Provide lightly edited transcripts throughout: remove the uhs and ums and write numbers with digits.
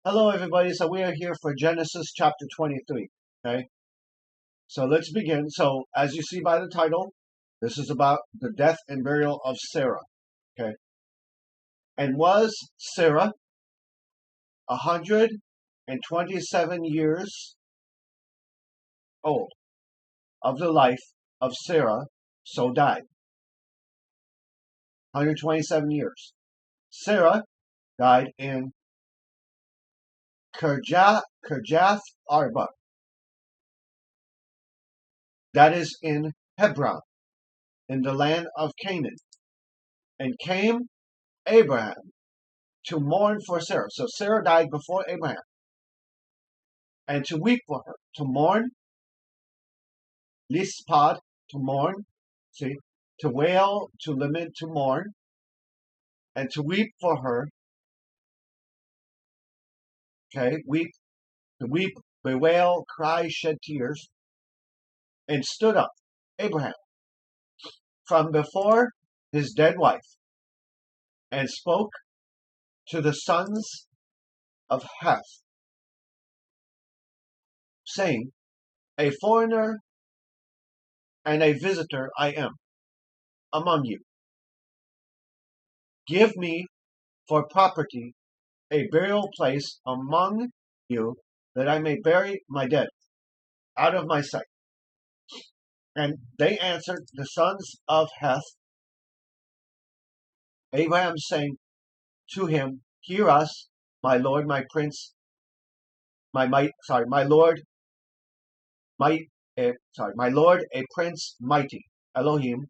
Hello, everybody. So we are here for Genesis chapter 23. Okay. So let's begin. So as you see by the title, this is about the death and burial of Sarah. Okay. And was Sarah 127 years old of the life of Sarah, so died. 127 years. Sarah died in Kirjath Arba. That is in Hebron, in the land of Canaan. And came Abraham to mourn for Sarah. So Sarah died before Abraham. And to weep for her, to mourn, lispad, to mourn, see, to wail, to lament, to mourn, and to weep for her, okay, weep, to weep, bewail, cry, shed tears, and stood up, Abraham, from before his dead wife, and spoke to the sons of Heth, saying, a foreigner and a visitor I am among you. Give me for property a burial place among you, that I may bury my dead out of my sight. And they answered the sons of Heth, Abraham saying to him, hear us, my lord, my prince, my lord, my lord, a prince mighty, Elohim.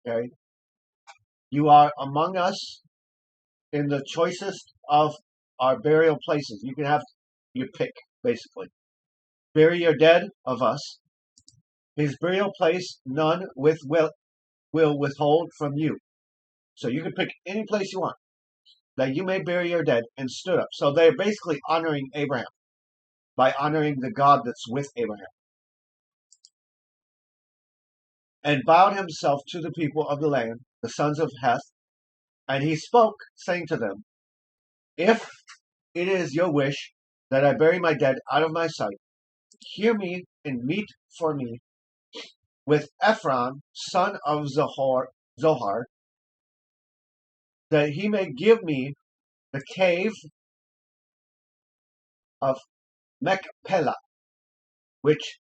Okay, you are among us in the choicest of our burial places. You can have your pick, basically. Bury your dead of us. His burial place none will withhold from you. So you can pick any place you want, that you may bury your dead, and stood up. So they're basically honoring Abraham by honoring the God that's with Abraham. And bowed himself to the people of the land, the sons of Heth, and he spoke, saying to them, if it is your wish that I bury my dead out of my sight, hear me and meet for me with Ephron, son of Zohar, that he may give me the cave of Machpelah, which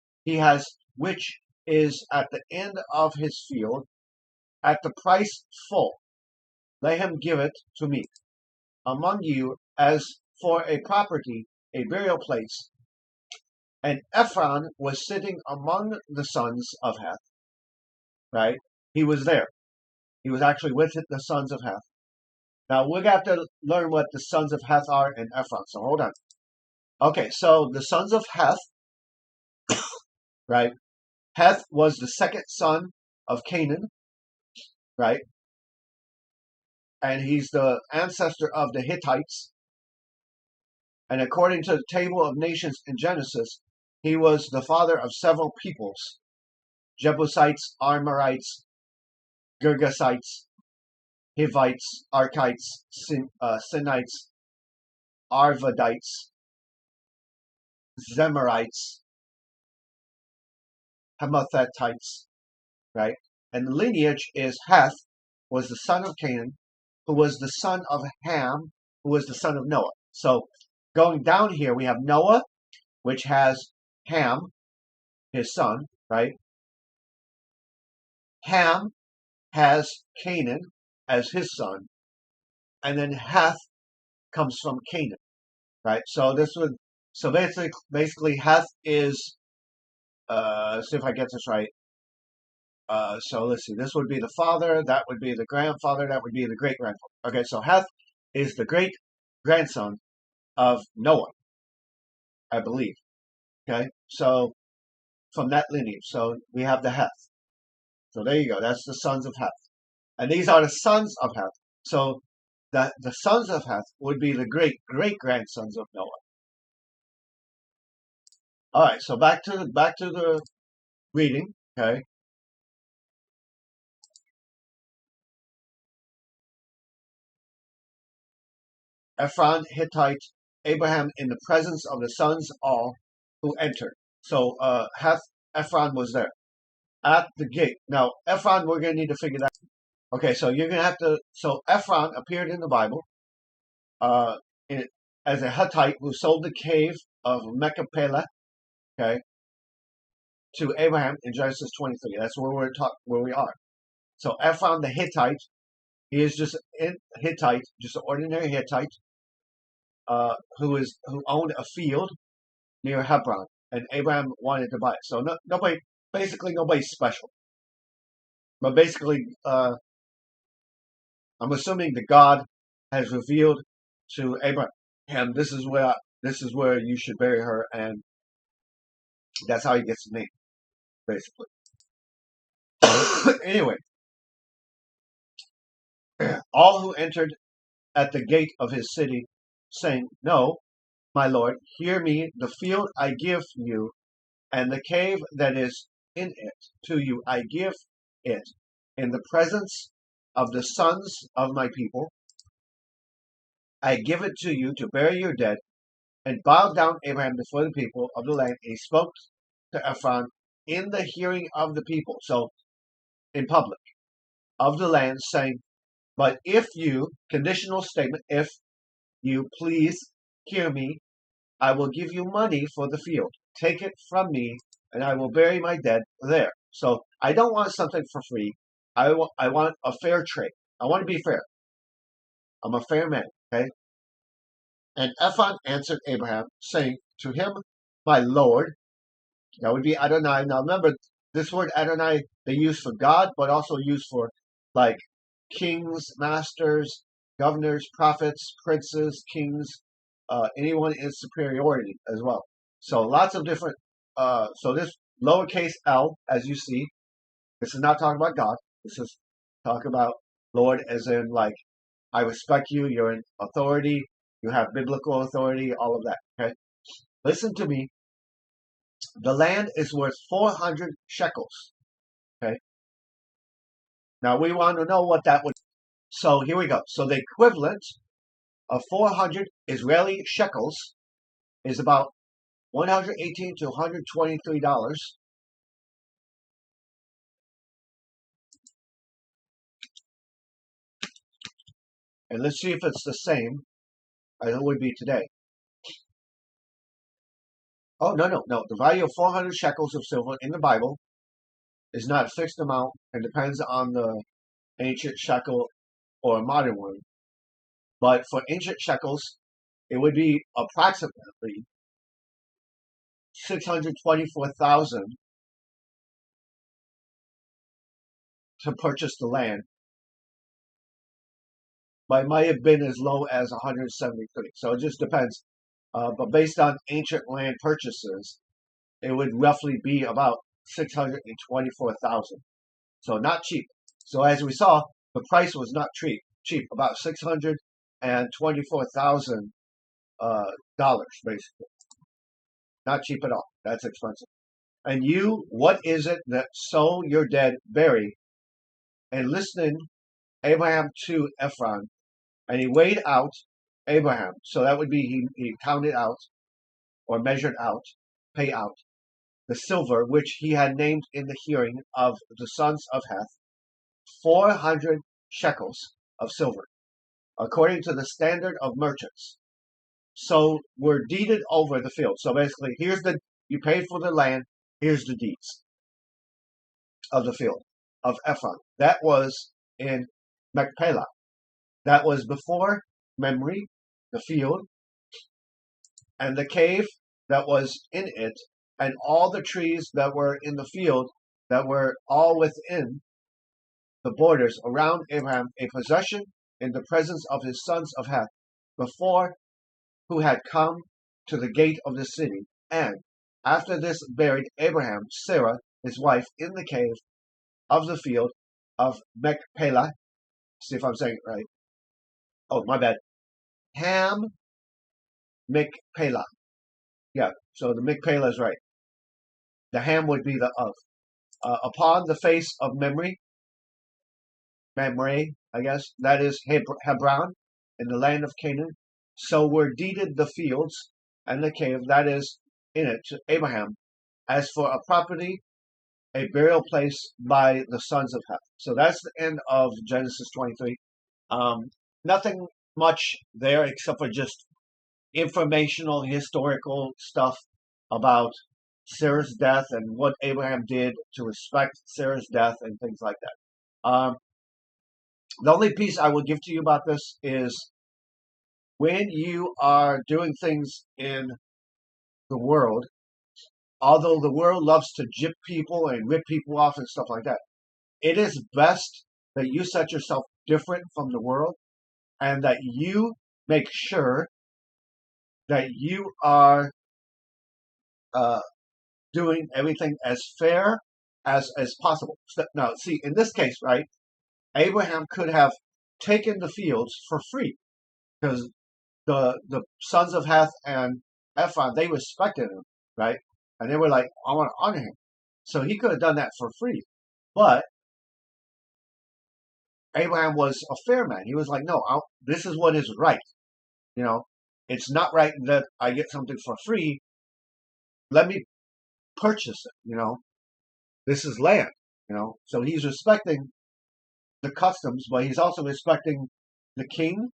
is at the end of his field, at the price full. Let him give it to me among you as for a property, a burial place. And Ephron was sitting among the sons of Heth, right? He was there. He was actually with the sons of Heth. Now we're going to have to learn what the sons of Heth are and Ephron. So hold on. Okay, so the sons of Heth, right? Heth was the second son of Canaan, right? And he's the ancestor of the Hittites. And according to the table of nations in Genesis, he was the father of several peoples: Jebusites, Amorites, Girgasites, Hivites, Arkites, Sinites, Arvadites, Zemarites, Hamathetites, right? And the lineage is Heth was the son of Canaan, who was the son of Ham, who was the son of Noah. So going down here, we have Noah, which has Ham, his son, right? Ham has Canaan as his son, and then Heth comes from Canaan, right? So basically Heth is, let's see if I get this right. So let's see, this would be the father, that would be the grandfather, that would be the great grandfather. Okay, so Heth is the great grandson of Noah, I believe. Okay, so from that lineage, so we have the Heth. So there you go, that's the sons of Heth. And these are the sons of Heth. So the sons of Heth would be the great grandsons of Noah. All right, so back to the reading. Okay, Ephron, Hittite, Abraham in the presence of the sons all who entered. So Ephron was there at the gate. Now Ephron, we're going to need to figure that. Okay, so you're going to have to. So Ephron appeared in the Bible uh, in, as a Hittite who sold the cave of Machpelah, okay, to Abraham in Genesis 23. That's where we are. So Ephron the Hittite, he is just a Hittite, just an ordinary Hittite, who owned a field near Hebron, and Abraham wanted to buy it. So nobody's special. But basically, I'm assuming that God has revealed to Abraham, this is where you should bury her, and that's how he gets the name, basically. Anyway, all who entered at the gate of his city, saying, "No, my lord, hear me, the field I give you, and the cave that is in it to you I give it, in the presence of the sons of my people. I give it to you to bury your dead." And bowed down Abraham before the people of the land. He spoke to Ephron in the hearing of the people, so in public, of the land, saying, "But if you," conditional statement, "if you please hear me, I will give you money for the field. Take it from me, and I will bury my dead there." So I don't want something for free. I want a fair trade. I want to be fair. I'm a fair man, okay? And Ephron answered Abraham, saying to him, "My Lord," that would be Adonai. Now remember, this word Adonai, they use for God, but also used for like kings, masters, governors, prophets, princes, kings, anyone in superiority as well. So lots of different, so this lowercase l, as you see, this is not talking about God. This is talking about Lord as in like, I respect you, you're in authority, you have biblical authority, all of that, okay? Listen to me. The land is worth 400 shekels, okay? Now we want to know what that would. So here we go. So the equivalent of 400 Israeli shekels is about $118 to $123. And let's see if it's the same as it would be today. Oh, no. The value of 400 shekels of silver in the Bible is not a fixed amount and depends on the ancient shekel or a modern one. But for ancient shekels, it would be approximately 624,000 to purchase the land. But it might have been as low as 173. So it just depends. But based on ancient land purchases, it would roughly be about 624,000. So not cheap. So as we saw, the price was not cheap. About $624,000 basically. Not cheap at all. That's expensive. And you, what is it that so your dead bury? And listening, Abraham to Ephron, and he weighed out Abraham. So that would be he counted out or measured out, pay out the silver which he had named in the hearing of the sons of Heth, 400 shekels of silver, according to the standard of merchants. So we're deeded over the field. So basically, you paid for the land, here's the deeds of the field of Ephron. That was in Machpelah. That was before Mamre, the field, and the cave that was in it, and all the trees that were in the field that were all within the borders around Abraham, a possession in the presence of his sons of Heth, before who had come to the gate of the city. And after this buried Abraham Sarah, his wife, in the cave of the field of Machpelah. See if I'm saying it right. Oh, my bad. Ham Machpelah. Yeah, so the Machpelah is right. The Ham would be the of. Upon the face of Mamre, I guess, that is Hebron, in the land of Canaan, So were deeded the fields and the cave that is in it to Abraham, as for a property, a burial place by the sons of Heth. So that's the end of Genesis 23. Nothing much there except for just informational, historical stuff about Sarah's death and what Abraham did to respect Sarah's death and things like that. The only piece I will give to you about this is when you are doing things in the world, although the world loves to gyp people and rip people off and stuff like that, it is best that you set yourself different from the world and that you make sure that you are doing everything as fair as possible. Now, see, in this case, right, Abraham could have taken the fields for free because the sons of Heth and Ephron, they respected him, right? And they were like, I want to honor him. So he could have done that for free. But Abraham was a fair man. He was like, no, this is what is right. You know, it's not right that I get something for free. Let me purchase it, you know. This is land, you know. So he's respecting the customs, but he's also respecting the king,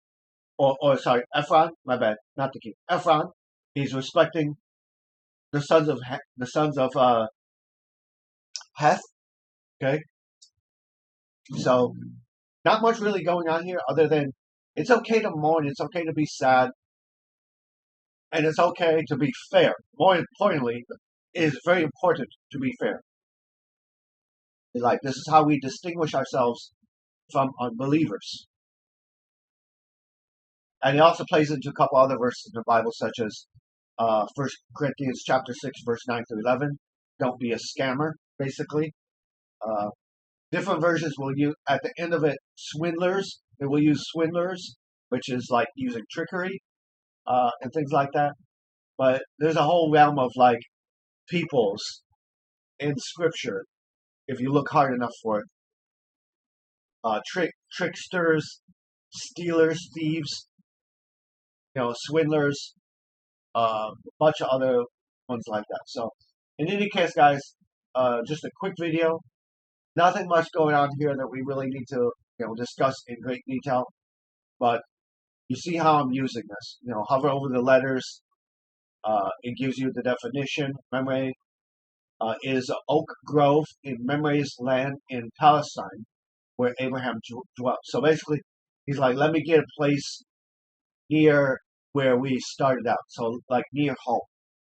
or sorry, Ephron, my bad, not the king. Ephron, he's respecting the sons of Heth, okay? So not much really going on here other than it's okay to mourn, it's okay to be sad, and it's okay to be fair. More importantly, it is very important to be fair. Like, this is how we distinguish ourselves from unbelievers. And it also plays into a couple other verses in the Bible, such as 1 Corinthians chapter 6, verse 9 through 11. Don't be a scammer, basically. Different versions will use, at the end of it, swindlers. It will use swindlers, which is like using trickery and things like that. But there's a whole realm of like peoples in Scripture, if you look hard enough for it. Tricksters, stealers, thieves, you know, swindlers, a bunch of other ones like that. So, in any case, guys, just a quick video. Nothing much going on here that we really need to, you know, discuss in great detail. But you see how I'm using this. You know, hover over the letters. It gives you the definition. Mamre is an oak grove in Mamre's land in Palestine, where Abraham dwelt. So basically, he's like, let me get a place near where we started out. So like near home,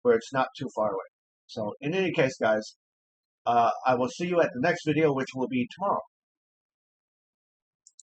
where it's not too far away. So in any case, guys, I will see you at the next video, which will be tomorrow.